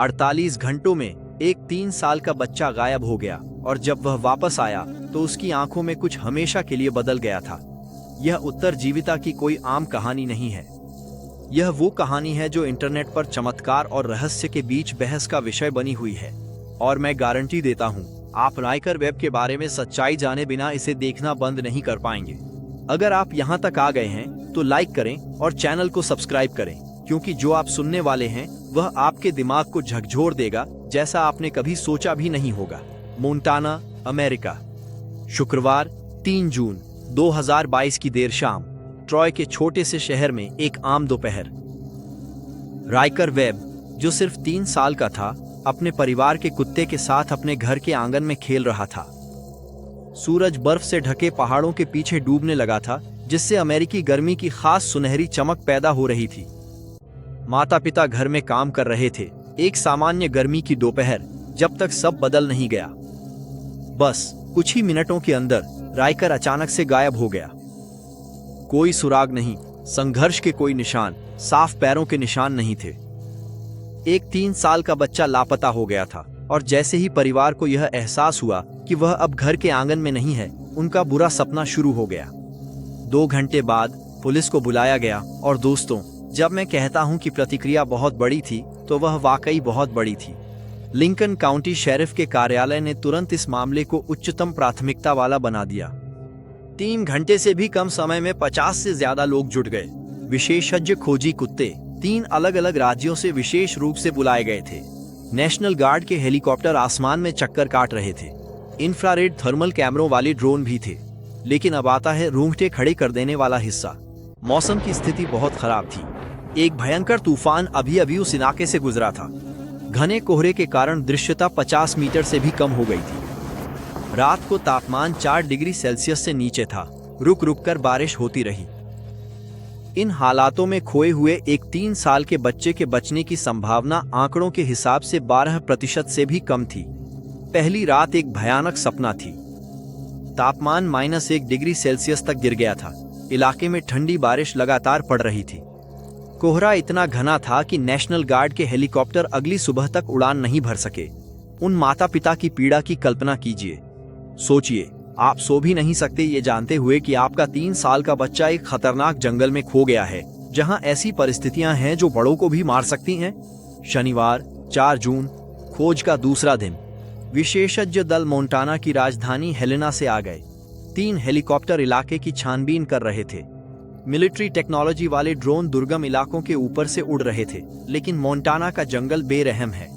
48 घंटों में एक 3 साल का बच्चा गायब हो गया और जब वह वापस आया तो उसकी आंखों में कुछ हमेशा के लिए बदल गया था। यह उत्तरजीविता की कोई आम कहानी नहीं है। यह वो कहानी है जो इंटरनेट पर चमत्कार और रहस्य के बीच बहस का विषय बनी हुई है। और मैं गारंटी देता हूँ, आप राइकर वेब के बारे में सच्चाई जाने बिना इसे देखना बंद नहीं कर पाएंगे। अगर आप यहाँ तक आ गए हैं तो लाइक करें और चैनल को सब्सक्राइब करें, क्योंकि जो आप सुनने वाले हैं वह आपके दिमाग को झकझोर देगा जैसा आपने कभी सोचा भी नहीं होगा। मोंटाना, अमेरिका, शुक्रवार 3 जून 2022 की देर शाम, ट्रॉय के छोटे से शहर में एक आम दोपहर। राइकर वेब, जो सिर्फ 3 साल का था, अपने परिवार के कुत्ते के साथ अपने घर के आंगन में खेल रहा था। सूरज बर्फ से ढके पहाड़ों के पीछे डूबने लगा था, जिससे अमेरिकी गर्मी की खास सुनहरी चमक पैदा हो रही थी। माता पिता घर में काम कर रहे थे, एक सामान्य गर्मी की दोपहर, जब तक सब बदल नहीं गया। बस कुछ ही मिनटों के अंदर राइकर अचानक से गायब हो गया। कोई सुराग नहीं, संघर्ष के कोई निशान, साफ पैरों के निशान नहीं थे। एक 3 साल का बच्चा लापता हो गया था और जैसे ही परिवार को यह एहसास हुआ कि वह अब घर के आंगन में नहीं है, उनका बुरा सपना शुरू हो गया। 2 घंटे बाद पुलिस को बुलाया गया और दोस्तों, जब मैं कहता हूं कि प्रतिक्रिया बहुत बड़ी थी, तो वह वाकई बहुत बड़ी थी। लिंकन काउंटी शेरिफ के कार्यालय ने तुरंत इस मामले को उच्चतम प्राथमिकता वाला बना दिया। 3 घंटे से भी कम समय में 50 से ज्यादा लोग जुट गए। विशेषज्ञ खोजी कुत्ते 3 अलग अलग राज्यों से विशेष रूप से बुलाए गए थे। नेशनल गार्ड के हेलीकॉप्टर आसमान में चक्कर काट रहे थे। इंफ्रारेड थर्मल कैमरों वाले ड्रोन भी थे। लेकिन अब आता है रूंगटे खड़े कर देने वाला हिस्सा। मौसम की स्थिति बहुत खराब थी। एक भयंकर तूफान अभी अभी उस इलाके से गुजरा था। घने कोहरे के कारण दृश्यता 50 मीटर से भी कम हो गई थी। रात को तापमान 4 डिग्री सेल्सियस से नीचे था। रुक रुक कर बारिश होती रही। इन हालातों में खोए हुए एक 3 साल के बच्चे के बचने की संभावना आंकड़ों के हिसाब से 12% से भी कम थी। पहली रात एक भयानक सपना थी। तापमान -1 डिग्री सेल्सियस तक गिर गया था। इलाके में ठंडी बारिश लगातार पड़ रही थी। कोहरा इतना घना था कि नेशनल गार्ड के हेलीकॉप्टर अगली सुबह तक उड़ान नहीं भर सके। उन माता पिता की पीड़ा की कल्पना कीजिए। सोचिए, आप सो भी नहीं सकते ये जानते हुए कि आपका 3 साल का बच्चा एक खतरनाक जंगल में खो गया है, जहां ऐसी परिस्थितियां हैं जो बड़ों को भी मार सकती हैं। शनिवार 4 जून, खोज का दूसरा दिन। विशेषज्ञ दल मोंटाना की राजधानी हेलेना से आ गए। 3 हेलीकॉप्टर इलाके की छानबीन कर रहे थे। मिलिट्री टेक्नोलॉजी वाले ड्रोन दुर्गम इलाकों के ऊपर से उड़ रहे थे, लेकिन मोंटाना का जंगल बेरहम है।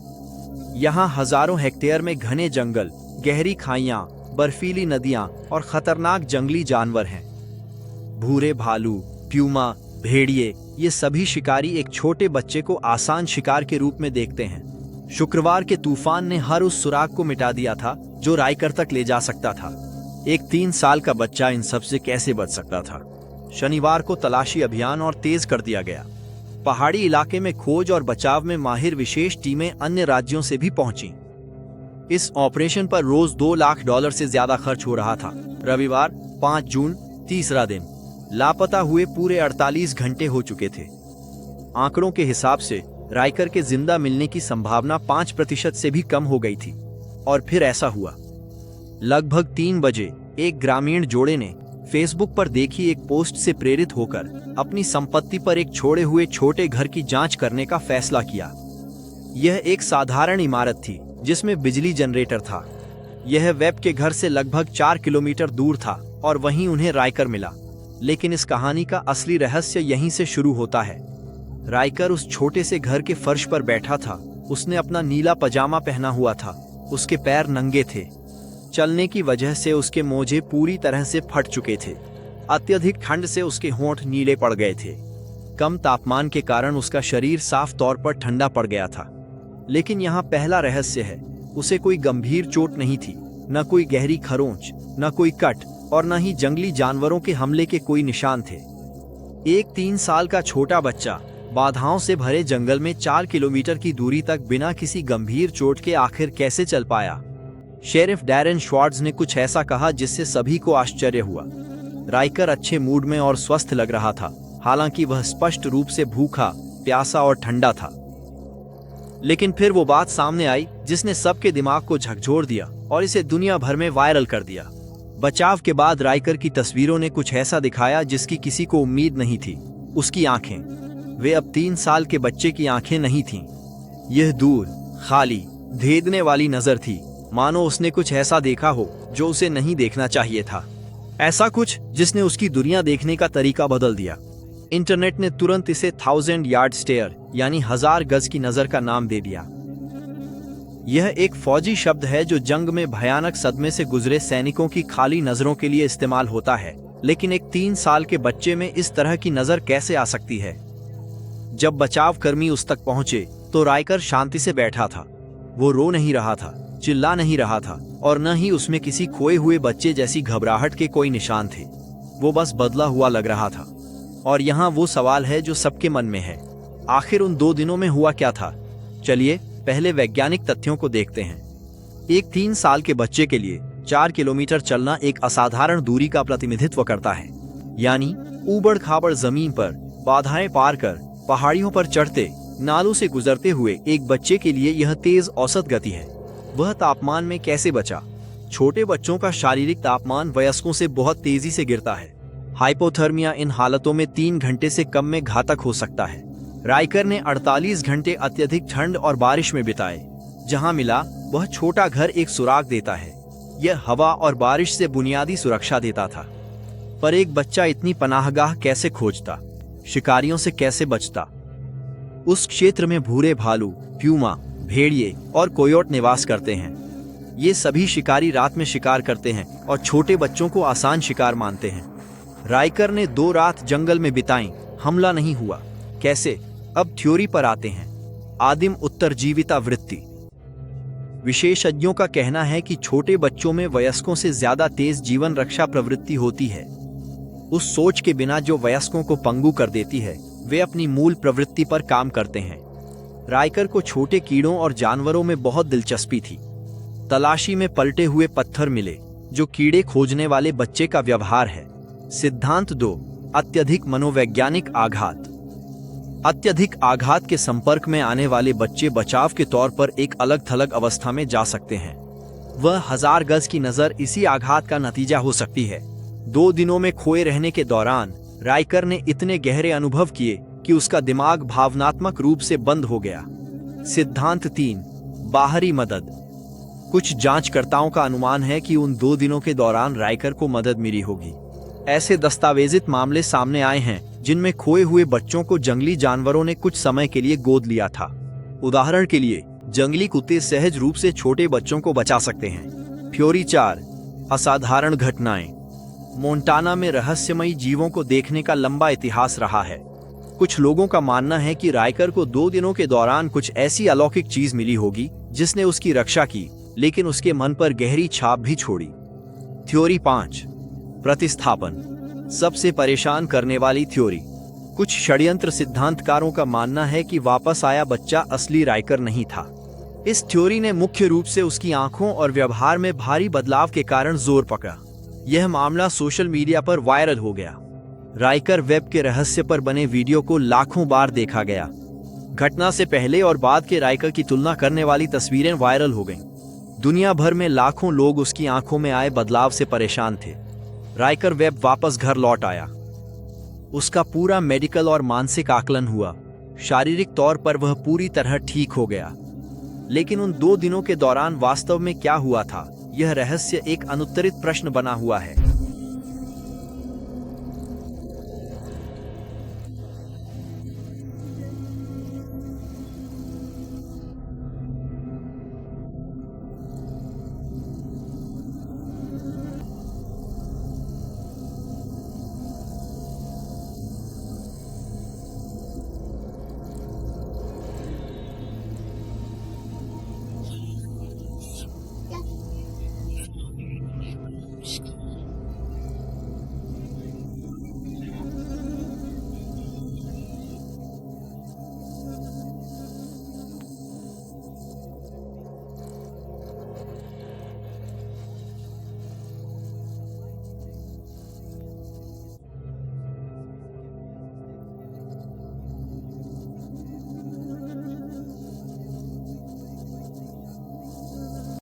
यहाँ हजारों हेक्टेयर में घने जंगल, गहरी खाइयां, बर्फीली नदियां और खतरनाक जंगली जानवर हैं। भूरे भालू, प्यूमा, भेड़िए, ये सभी शिकारी एक छोटे बच्चे को आसान शिकार के रूप में देखते हैं। शुक्रवार के तूफान ने हर उस सुराग को मिटा दिया था जो राइकर तक ले जा सकता था। एक 3 साल का बच्चा इन सब से कैसे बच सकता था? शनिवार को तलाशी अभियान और तेज कर दिया गया। पहाड़ी इलाके में खोज और बचाव में माहिर विशेष टीमें अन्य राज्यों से भी पहुंची। इस ऑपरेशन पर रोज $2 लाख से ज्यादा खर्च हो रहा था। रविवार 5 जून, तीसरा दिन। लापता हुए पूरे 48 घंटे हो चुके थे। आंकड़ों के हिसाब से राइकर के जिंदा मिलने की संभावना 5% से भी कम हो गई थी। और फिर ऐसा हुआ। लगभग 3 बजे एक ग्रामीण जोड़े ने फेसबुक पर देखी एक पोस्ट से प्रेरित होकर अपनी संपत्ति पर एक छोड़े हुए छोटे घर की जांच करने का फैसला किया। यह एक साधारण इमारत थी जिसमें बिजली जनरेटर था। यह वेब के घर से लगभग 4 किलोमीटर दूर था और वहीं उन्हें राइकर मिला। लेकिन इस कहानी का असली रहस्य यहीं से शुरू होता है। राइकर उस छोटे से घर के फर्श पर बैठा था। उसने अपना नीला पजामा पहना हुआ था। उसके पैर नंगे थे। चलने की वजह से उसके मोजे पूरी तरह से फट चुके थे। अत्यधिक ठंड से उसके होंठ नीले पड़ गए थे। कम तापमान के कारण उसका शरीर साफ तौर पर ठंडा पड़ गया था। लेकिन यहाँ पहला रहस्य है, उसे कोई गंभीर चोट नहीं थी, न कोई गहरी खरोंच, न कोई कट और न ही जंगली जानवरों के हमले के कोई निशान थे। एक 3 साल का छोटा बच्चा बाधाओं से भरे जंगल में 4 किलोमीटर की दूरी तक बिना किसी गंभीर चोट के आखिर कैसे चल पाया? शेरिफ डैरेन श्वार्ट्ज ने कुछ ऐसा कहा जिससे सभी को आश्चर्य हुआ। राइकर अच्छे मूड में और स्वस्थ लग रहा था, हालांकि वह स्पष्ट रूप से भूखा, प्यासा और ठंडा था। लेकिन फिर वो बात सामने आई जिसने सबके दिमाग को झकझोर दिया और इसे दुनिया भर में वायरल कर दिया। बचाव के बाद राइकर की तस्वीरों ने कुछ ऐसा दिखाया जिसकी किसी को उम्मीद नहीं थी। उसकी आंखें, वे अब 3 साल के बच्चे की आंखें नहीं थीं। यह दूर, खाली, भेदने वाली नजर थी, मानो उसने कुछ ऐसा देखा हो जो उसे नहीं देखना चाहिए था। ऐसा कुछ जिसने उसकी दुनिया देखने का तरीका बदल दिया। इंटरनेट ने तुरंत इसे 1000 यार्ड स्टेयर यानी 1000 गज की नजर का नाम दे दिया। यह एक फौजी शब्द है जो जंग में भयानक सदमे से गुजरे सैनिकों की खाली नजरों के लिए इस्तेमाल होता है, लेकिन एक 3 साल के बच्चे में इस तरह की नजर कैसे आ सकती है? जब बचाव कर्मी उस तक पहुंचे तो राइकर शांति से बैठा था। वो रो नहीं रहा था, चिल्ला नहीं रहा था और न ही उसमें किसी खोए हुए बच्चे जैसी घबराहट के कोई निशान थे। वो बस बदला हुआ लग रहा था। और यहाँ वो सवाल है जो सबके मन में है, आखिर उन 2 दिनों में हुआ क्या था? चलिए पहले वैज्ञानिक तथ्यों को देखते हैं। एक 3 साल के बच्चे के लिए 4 किलोमीटर चलना एक असाधारण दूरी का प्रतिनिधित्व करता है। यानी ऊबड़ खाबड़ जमीन पर बाधाएं पार कर, पहाड़ियों पर चढ़ते, नालों से गुजरते हुए एक बच्चे के लिए यह तेज औसत गति है। वह तापमान में कैसे बचा? छोटे बच्चों का शारीरिक तापमान वयस्कों से बहुत तेजी से गिरता है। हाइपोथर्मिया इन हालतों में 3 घंटे से कम में घातक हो सकता है। राइकर ने 48 घंटे अत्यधिक ठंड और बारिश में बिताए। जहां मिला वह छोटा घर एक सुराग देता है। यह हवा और बारिश से बुनियादी सुरक्षा देता था। पर एक बच्चा इतनी पनाहगाह कैसे खोजता? शिकारियों से कैसे बचता? उस क्षेत्र में भूरे भालू, प्यूमा, भेड़िए और कोयोट निवास करते हैं। ये सभी शिकारी रात में शिकार करते हैं और छोटे बच्चों को आसान शिकार मानते हैं। राइकर ने 2 रात जंगल में बिताई, हमला नहीं हुआ। कैसे? अब थ्योरी पर आते हैं। आदिम उत्तरजीविता वृत्ति। विशेषज्ञों का कहना है कि छोटे बच्चों में वयस्कों से ज्यादा तेज जीवन रक्षा प्रवृत्ति होती है। उस सोच के बिना जो वयस्कों को पंगु कर देती है, वे अपनी मूल प्रवृत्ति पर काम करते हैं। राइकर को छोटे कीड़ों और जानवरों में बहुत दिलचस्पी थी। तलाशी में पलटे हुए पत्थर मिले, जो कीड़े खोजने वाले बच्चे का व्यवहार है। सिद्धांत 2, अत्यधिक मनोवैज्ञानिक आघात। अत्यधिक आघात के संपर्क में आने वाले बच्चे बचाव के तौर पर एक अलग थलग अवस्था में जा सकते हैं। वह 1000 गज की नजर इसी आघात का नतीजा हो सकती है। 2 दिनों में खोए रहने के दौरान राइकर ने इतने गहरे अनुभव किए कि उसका दिमाग भावनात्मक रूप से बंद हो गया। सिद्धांत 3, बाहरी मदद। कुछ जांचकर्ताओं का अनुमान है कि उन 2 दिनों के दौरान राइकर को मदद मिली होगी। ऐसे दस्तावेजित मामले सामने आए हैं जिनमें खोए हुए बच्चों को जंगली जानवरों ने कुछ समय के लिए गोद लिया था। उदाहरण के लिए जंगली कुत्ते सहज रूप से छोटे बच्चों को बचा सकते हैं। थ्योरी 4, असाधारण घटनाएं। मोंटाना में रहस्यमयी जीवों को देखने का लंबा इतिहास रहा है। कुछ लोगों का मानना है कि राइकर को 2 दिनों के दौरान कुछ ऐसी अलौकिक चीज मिली होगी जिसने उसकी रक्षा की, लेकिन उसके मन पर गहरी छाप भी छोड़ी। थ्योरी 5, प्रतिस्थापन। सबसे परेशान करने वाली थ्योरी। कुछ षड्यंत्र सिद्धांतकारों का मानना है कि वापस आया बच्चा असली राइकर नहीं था। इस थ्योरी ने मुख्य रूप से उसकी आंखों और व्यवहार में भारी बदलाव के कारण जोर पकड़ा। यह मामला सोशल मीडिया पर वायरल हो गया। राइकर वेब के रहस्य पर बने वीडियो को लाखों बार देखा गया। घटना से पहले और बाद के राइकर की तुलना करने वाली तस्वीरें वायरल हो गईं। दुनिया भर में लाखों लोग उसकी आंखों में आए बदलाव से परेशान थे। राइकर वेब वापस घर लौट आया। उसका पूरा मेडिकल और मानसिक आकलन हुआ। शारीरिक तौर पर वह पूरी तरह ठीक हो गया। लेकिन उन 2 दिनों के दौरान वास्तव में क्या हुआ था, यह रहस्य एक अनुत्तरित प्रश्न बना हुआ है।